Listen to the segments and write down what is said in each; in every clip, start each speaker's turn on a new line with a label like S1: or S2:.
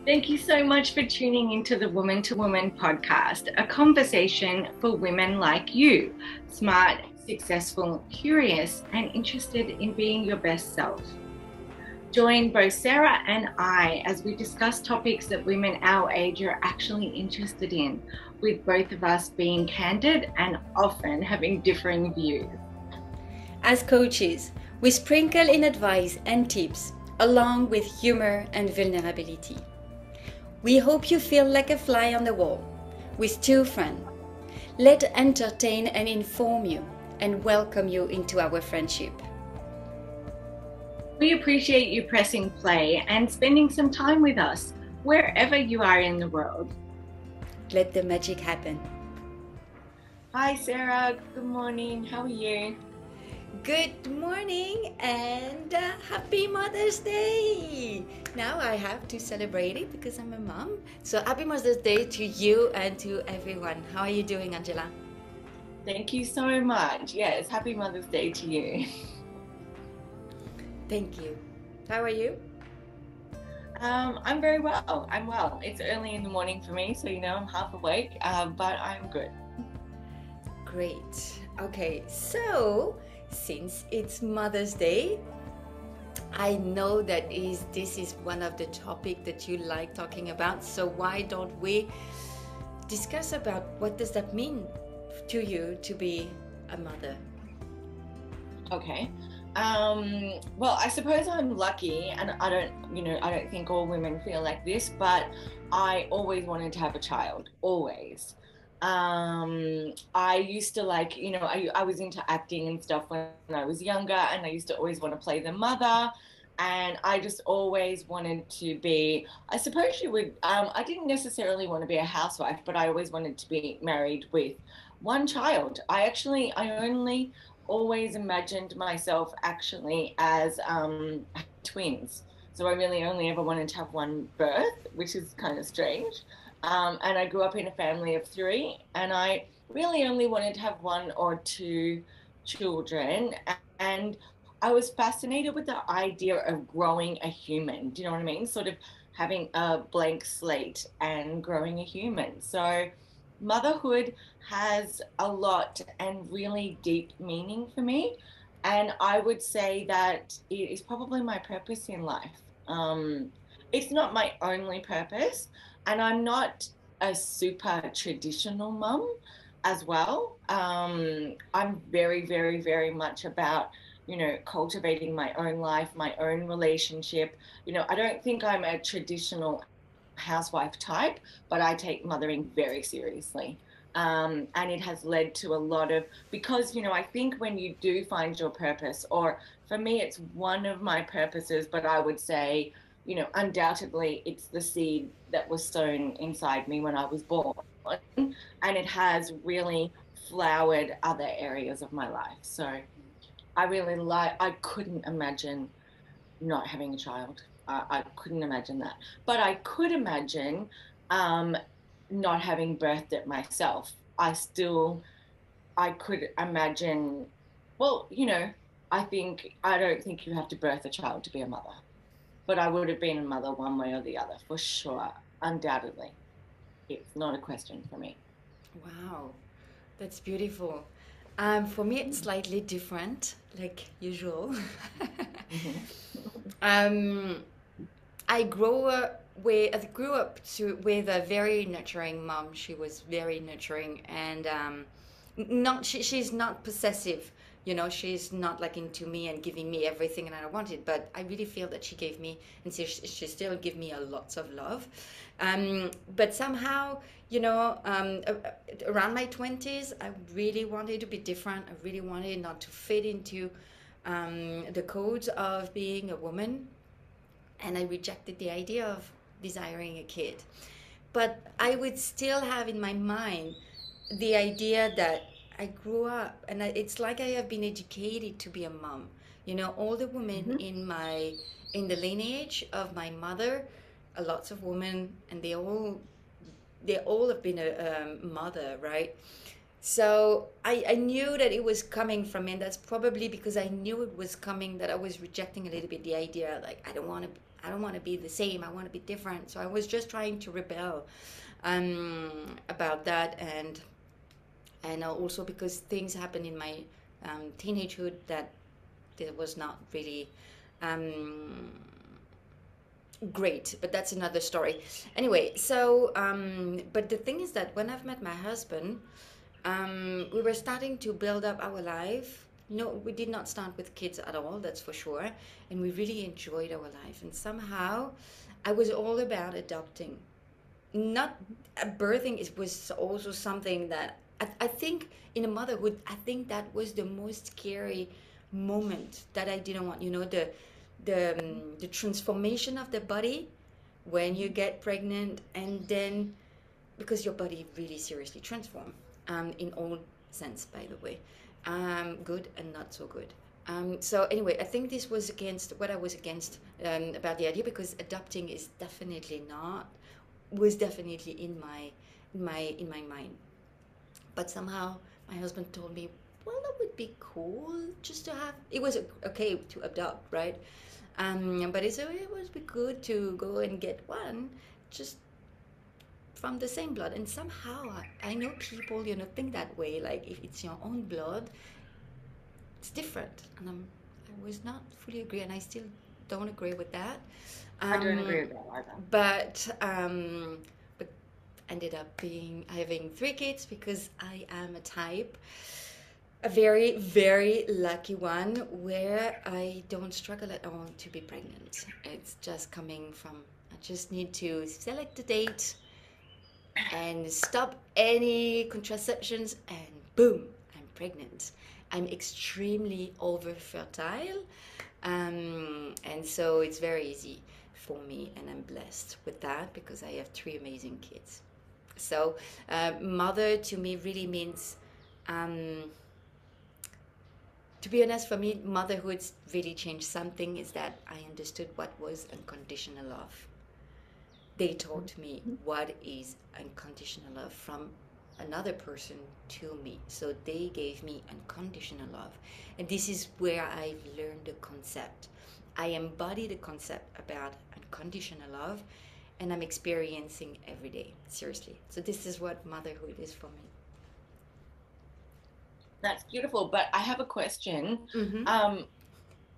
S1: Thank you so much for tuning into the Woman to Woman podcast, a conversation for women like you, smart, successful, curious, and interested in being your best self. Join both Sarah and I as we discuss topics that women our age are actually interested in, with both of us being candid and often having differing views.
S2: As coaches, we sprinkle in advice and tips, along with humor and vulnerability. We hope you feel like a fly on the wall with two friends. Let's entertain and inform you and welcome you into our friendship.
S1: We appreciate you pressing play and spending some time with us, wherever you are in the world.
S2: Let the magic happen.
S1: Hi, Sarah. Good morning. How are you?
S2: Good morning and happy Mother's Day! Now I have to celebrate it because I'm a mom. So happy Mother's Day to you and to everyone. How are you doing, Angela?
S1: Thank you so much. Yes, happy Mother's Day to you.
S2: Thank you. How are you?
S1: I'm very well. I'm well. It's early in the morning for me, so I'm half awake, but I'm good.
S2: Great. Okay, so since it's Mother's Day, I know that this is one of the topics that you like talking about. So why don't we discuss about what does that mean to you to be a mother?
S1: Okay. Well, I suppose I'm lucky, and I don't think all women feel like this, but I always wanted to have a child, always. I used to I was into acting and stuff when I was younger, and I used to always want to play the mother, and I just always wanted to be, I suppose I didn't necessarily want to be a housewife, but I always wanted to be married with one child. I only always imagined myself actually as twins. So I really only ever wanted to have one birth, which is kind of strange. And I grew up in a family of three, and I really only wanted to have one or two children. And I was fascinated with the idea of growing a human. Do you know what I mean? Sort of having a blank slate and growing a human. So motherhood has a lot and really deep meaning for me. And I would say that it is probably my purpose in life. It's not my only purpose, and I'm not a super traditional mum as well. I'm very, very, very much about, cultivating my own life, my own relationship. I don't think I'm a traditional housewife type, but I take mothering very seriously. And it has led to a lot of, because, I think when you do find your purpose, or for me, it's one of my purposes, but I would say, undoubtedly it's the seed that was sown inside me when I was born. And it has really flowered other areas of my life. So I couldn't imagine not having a child. I couldn't imagine that. But I could imagine um, not having birthed it myself. I could imagine, well, I don't think you have to birth a child to be a mother, but I would have been a mother one way or the other for sure, undoubtedly. It's not a question for me.
S2: Wow, that's beautiful. For me, it's slightly different, like usual. um, I grew up with a very nurturing mom. She was very nurturing and not she's not possessive. She's not like into me and giving me everything that I wanted. But I really feel that she gave me, and she still give me a lots of love. But somehow, around my 20s, I really wanted to be different. I really wanted not to fit into the codes of being a woman, and I rejected the idea of desiring a kid. But I would still have in my mind the idea that I grew up, and it's like I have been educated to be a mom. All the women
S1: Mm-hmm.
S2: in the lineage of my mother, lots of women, and they all have been a mother, right? So I knew that it was coming from me, and that's probably because I knew it was coming that I was rejecting a little bit the idea, like I don't want to be the same. I want to be different. So I was just trying to rebel about that, and also because things happened in my teenagehood that it was not really um, great, but that's another story. Anyway, so but the thing is that when I've met my husband, we were starting to build up our life. No, we did not start with kids at all, that's for sure. And we really enjoyed our life. And somehow I was all about adopting. Not birthing is, was also something that I think in a motherhood, I think that was the most scary moment that I didn't want. You know, the transformation of the body when you get pregnant, and then because your body really seriously transform in all sense, by the way, good and not so good. So anyway, I think this was against what I was against about the idea, because adopting is definitely not was definitely in my mind. But somehow my husband told me, well, that would be cool just to have. It was okay to adopt, right? But he said it would be good to go and get one, just from the same blood. And somehow I know people, you know, think that way. Like if it's your own blood, it's different. And I was not fully agree, and I still don't agree with that.
S1: I don't agree
S2: Um,
S1: with that either.
S2: but ended up being having three kids because I am a type, a very very lucky one, where I don't struggle at all to be pregnant. It's just coming from, I just need to select a date and stop any contraceptions, and boom, I'm pregnant. I'm extremely over fertile, and so it's very easy for me, and I'm blessed with that because I have three amazing kids. So mother to me really means, um, to be honest, for me motherhood really changed something, is that I understood what was unconditional love. They taught me what is unconditional love from another person to me. So they gave me unconditional love. And this is where I've learned the concept. I embody the concept about unconditional love, and I'm experiencing every day, seriously. So this is what motherhood is for me.
S1: That's beautiful. But I have a question.
S2: Mm-hmm.
S1: Um,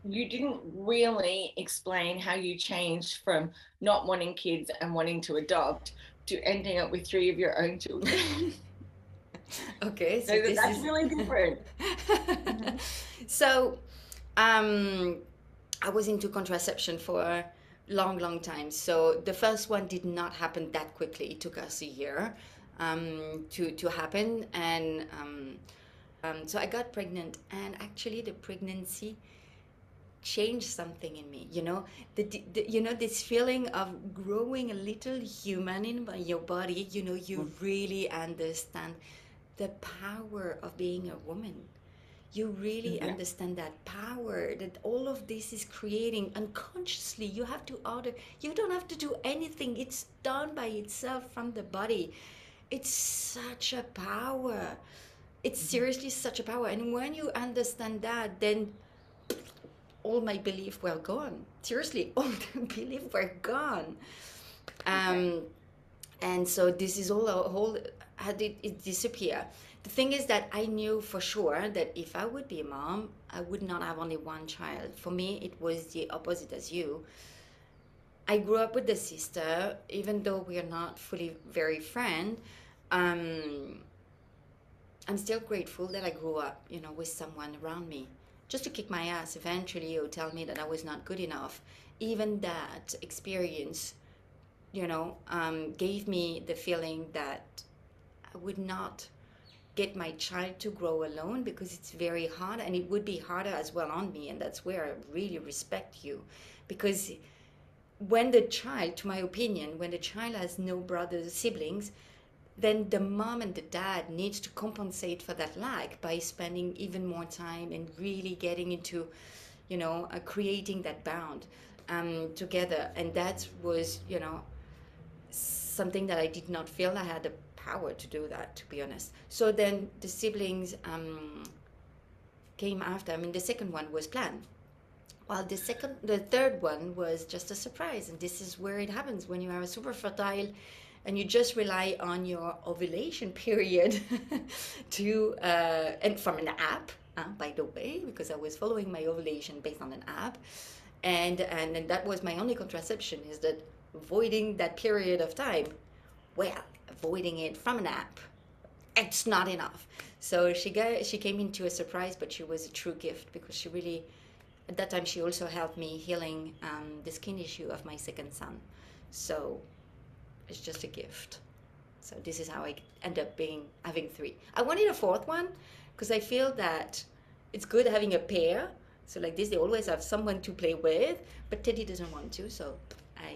S1: you didn't really explain how you changed from not wanting kids and wanting to adopt to ending up with three of your own children.
S2: Okay, so
S1: So
S2: this
S1: that's
S2: is.
S1: really different. Mhm.
S2: So, um, I was into contraception for a long, long time. So the first one did not happen that quickly. It took us a year to happen, and so I got pregnant, and actually the pregnancy changed something in me. You know, you know, this feeling of growing a little human in your body. You know, you really understand the power of being a woman. You really
S1: Yeah.
S2: understand that power that all of this is creating unconsciously. You have to order, you don't have to do anything, it's done by itself from the body. It's such a power. It's seriously such a power. And when you understand that, then all my beliefs were gone. Seriously, all the beliefs were gone.
S1: Okay.
S2: um, and so this is all a whole, how did it disappear? The thing is that I knew for sure that if I would be a mom, I would not have only one child. For me it was the opposite as you. I grew up with a sister, even though we are not fully very friend. um, I'm still grateful that I grew up, you know, with someone around me just to kick my ass eventually, or tell me that I was not good enough. Even that experience, you know, gave me the feeling that I would not get my child to grow alone, because it's very hard, and it would be harder as well on me. And that's where I really respect you, because when the child, to my opinion, when the child has no brothers or siblings, then the mom and the dad needs to compensate for that lack by spending even more time and really getting into, you know, creating that bond together. And that was, you know, something that I did not feel I had the power to do that, to be honest. So then the siblings came after. I mean, the second one was planned. While the third one was just a surprise, and this is where it happens when you are super fertile, and you just rely on your ovulation period to and from an app, by the way, because I was following my ovulation based on an app, and that was my only contraception, is that avoiding that period of time. Well, avoiding it from an app, it's not enough. So she came into a surprise, but she was a true gift because she really, at that time, she also helped me healing the skin issue of my second son. So it's just a gift. So this is how I end up being having three. I wanted a fourth one because I feel that it's good having a pair. So like this, they always have someone to play with. But Teddy doesn't want to, so I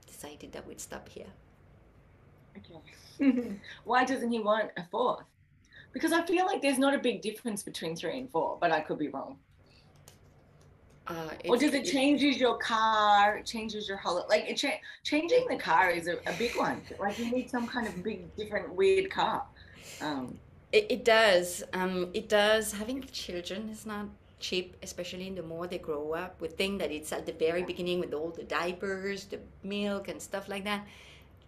S2: decided that we'd stop here.
S1: Okay. Why doesn't he want a fourth? Because I feel like there's not a big difference between three and four, but I could be wrong. Or does it changes your car, changes your whole, like changing the car is a big one. Like you need some kind of big, different, weird car.
S2: It does. It does. Having children is not cheap, especially the more they grow up. We think that it's at the very beginning with all the diapers, the milk, and stuff like that.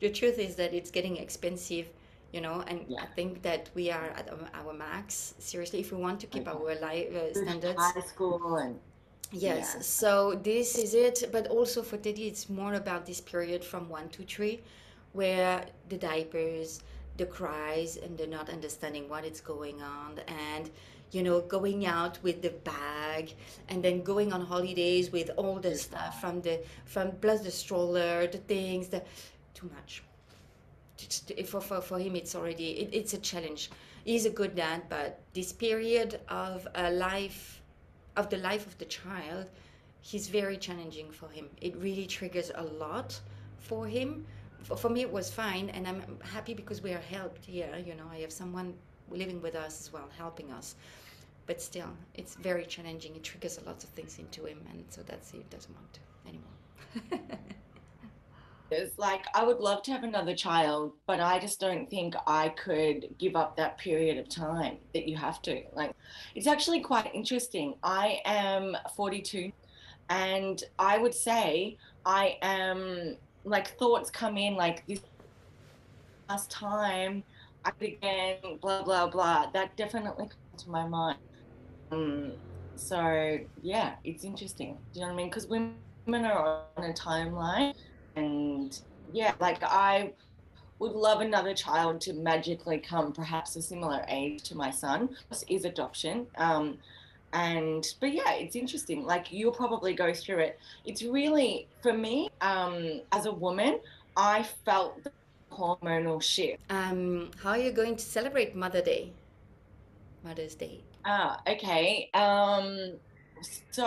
S2: The truth is that it's getting expensive, and
S1: Yeah.
S2: I think that we are at our max. Seriously, if we want to keep our life standards.
S1: High school and
S2: Yes,
S1: yeah.
S2: so this is it. But also for Teddy, it's more about this period from 1 to 3, where the diapers, the cries, and the not understanding what is going on, and going out with the bag, and then going on holidays with all the stuff from plus the stroller, the things, the too much. For him, it's a challenge. He's a good dad, but this period of a life of the life of the child, he's very challenging for him. It really triggers a lot for him. For me, it was fine, and I'm happy because we are helped here. I have someone living with us as well, helping us. But still, it's very challenging. It triggers a lot of things into him, and so that's it. Doesn't want to anymore.
S1: It's like I would love to have another child, but I just don't think I could give up that period of time that you have to. Like, it's actually quite interesting. I am 42, and I would say I am like thoughts come in like this last time I did again, blah blah blah. That definitely comes to my mind. Um, so yeah, it's interesting. Do you know what I mean? Because women are on a timeline, and yeah, like I would love another child to magically come, perhaps a similar age to my son. This is adoption. And but yeah, it's interesting. Like you'll probably go through it. It's really for me, as a woman, I felt the hormonal shift.
S2: How are you going to celebrate Mother's Day?
S1: Okay. So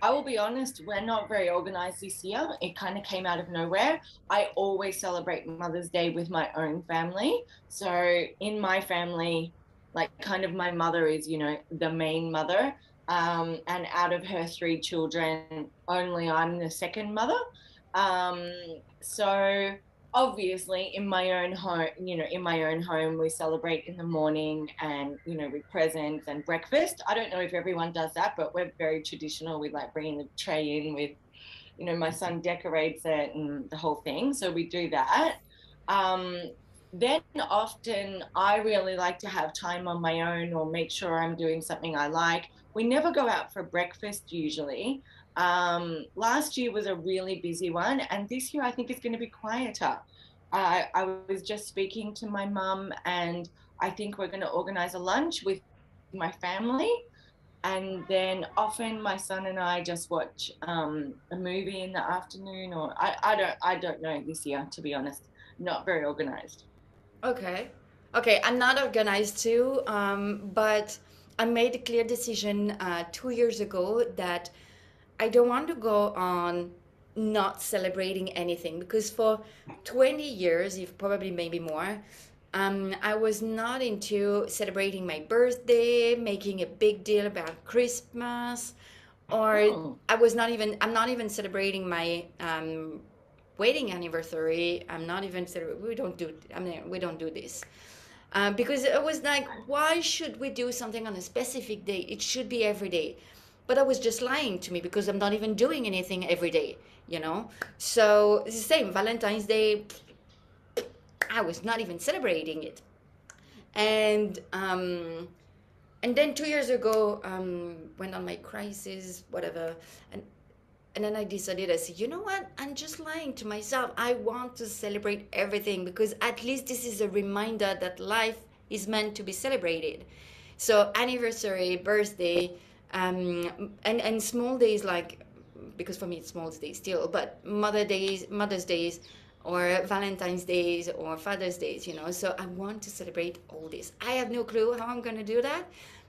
S1: I will be honest, we're not very organized this year. It kind of came out of nowhere. I always celebrate Mother's Day with my own family. So in my family, like kind of my mother is, the main mother. And out of her three children, only I'm the second mother. Um, so obviously in my own home, we celebrate in the morning and, with presents and breakfast. I don't know if everyone does that, but we're very traditional. We like bringing the tray in with, my son decorates it and the whole thing. So we do that. Um, then often I really like to have time on my own or make sure I'm doing something I like. We never go out for breakfast usually. Last year was a really busy one, and this year I think it's going to be quieter. I was just speaking to my mum, and I think we're going to organize a lunch with my family, and then often my son and I just watch a movie in the afternoon, or I don't know this year, to be honest. Not very organized.
S2: Okay. Okay, I'm not organized too, but I made a clear decision 2 years ago that I don't want to go on not celebrating anything because for 20 years, if probably maybe more, I was not into celebrating my birthday, making a big deal about Christmas, or
S1: Oh,
S2: I'm not even celebrating my wedding anniversary. I'm not even we don't do. I mean, we don't do this. Because it was like, why should we do something on a specific day? It should be every day. But I was just lying to me because I'm not even doing anything every day, you know? So it's the same. Valentine's Day, I was not even celebrating it. And and then 2 years ago, went on my crisis, whatever, and and then I decided, I said, you know what? I'm just lying to myself. I want to celebrate everything because at least this is a reminder that life is meant to be celebrated. So anniversary, birthday, and small days like, because for me it's small days still, but Mother's Days, or Valentine's Days, or Father's Days, you know. So I want to celebrate all this. I have no clue how I'm gonna do that,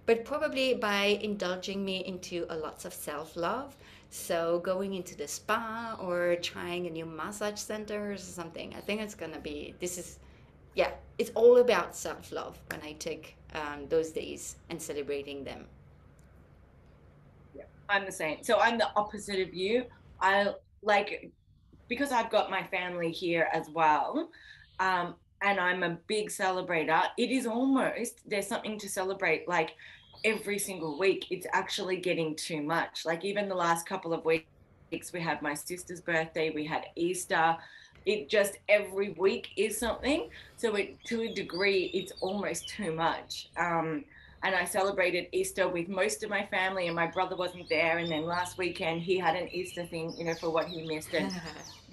S2: but probably by indulging me into a lots of self-love. So going into the spa or trying a new massage center or something. I think it's gonna be, this is, yeah, it's all about self-love when I take those days and celebrating them.
S1: Yeah, I'm the same. So I'm the opposite of you. I like, because I've got my family here as well, and I'm a big celebrator. It is almost, there's something to celebrate like every single week. It's actually getting too much. Like even the last couple of weeks, we had my sister's birthday, we had Easter. It just every week is something. So to a degree, it's almost too much. And I celebrated Easter with most of my family, and my brother wasn't there. And then last weekend, he had an Easter thing, you know, for what he missed. And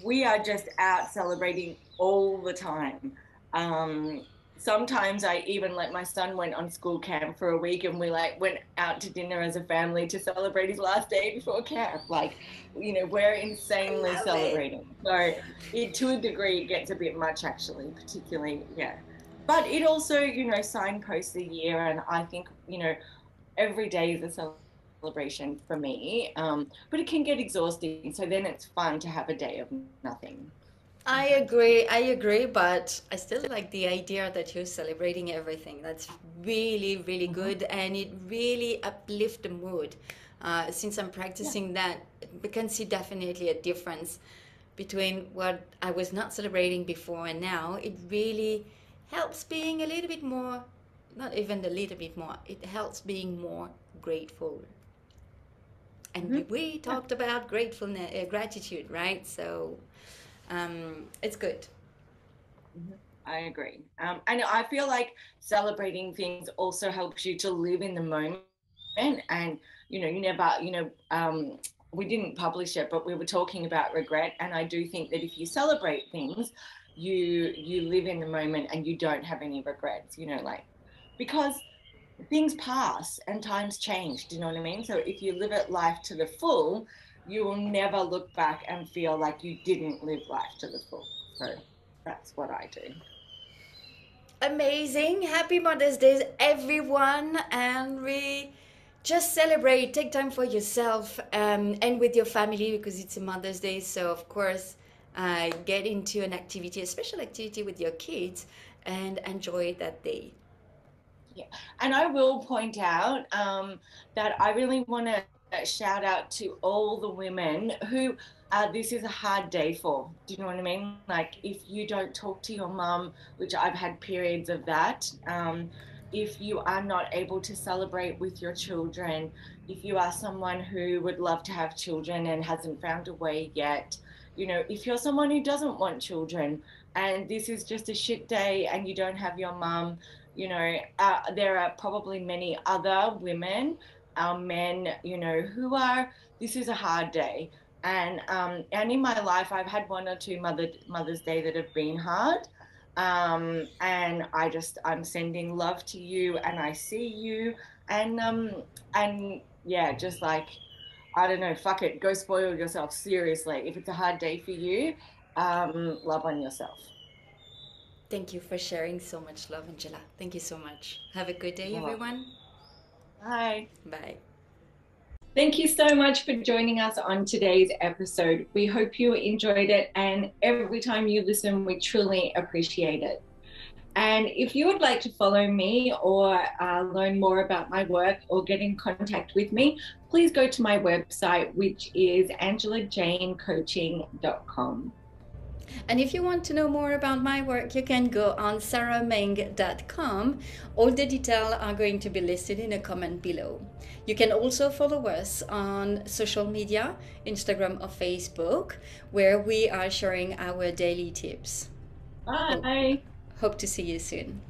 S1: we are just out celebrating all the time. Um, Sometimes I even like my son went on school camp for a week, and we like went out to dinner as a family to celebrate his last day before camp. Like, you know, we're
S2: I
S1: insanely
S2: love it.
S1: celebrating. So it, to a degree, it gets a bit much actually, particularly, yeah. But it also, you know, signposts the year, and I think, you know, every day is a celebration for me. But it can get exhausting. So then it's fun to have a day of nothing.
S2: I agree, but I still like the idea that you're celebrating everything. That's really, really
S1: Mm-hmm.
S2: good, and it really uplifts the mood. Since I'm
S1: Yeah.
S2: practicing that, we can see definitely a difference between what I was not celebrating before and now. It really helps being a little bit more, not even a little bit more, it helps being more grateful. And
S1: Mm-hmm.
S2: we
S1: Yeah.
S2: talked about gratefulness, gratitude, right? So it's good.
S1: Mm-hmm. I agree. And I feel like celebrating things also helps you to live in the moment. And, you know, you never, you know, we didn't publish it, but we were talking about regret. And I do think that if you celebrate things, you live in the moment and you don't have any regrets, you know, like, because things pass and times change. Do you know what I mean? So if you live it life to the full, you will never look back and feel like you didn't live life to the full. So that's what I do.
S2: Amazing. Happy Mother's Day, everyone. And we just celebrate, take time for yourself and with your family because it's a Mother's Day. So, of course, get into an activity, a special activity with your kids, and enjoy that day.
S1: Yeah. And I will point out that I really want to shout out to all the women who this is a hard day for. Do you know what I mean? Like if you don't talk to your mum, which I've had periods of that, if you are not able to celebrate with your children, if you are someone who would love to have children and hasn't found a way yet, you know, if you're someone who doesn't want children and this is just a shit day and you don't have your mum, you know, there are probably many other women, men, you know, who are, this is a hard day. And in my life, I've had one or two Mother's Day that have been hard. And I'm sending love to you and I see you. And yeah, just like, I don't know, fuck it, go spoil yourself. Seriously. If it's a hard day for you, love on yourself.
S2: Thank you for sharing so much love, Angela. Thank you so much. Have a good day,
S1: You're welcome.
S2: everyone.
S1: Bye.
S2: Bye.
S1: Thank you so much for joining us on today's episode. We hope you enjoyed it, and every time you listen, we truly appreciate it. And if you would like to follow me or learn more about my work or get in contact with me, please go to my website, which is angelajanecoaching.com.
S2: And if you want to know more about my work, you can go on sarahmeng.com. All the details are going to be listed in a comment below. You can also follow us on social media, Instagram or Facebook, where we are sharing our daily tips. Hope,
S1: Bye.
S2: hope to see you soon.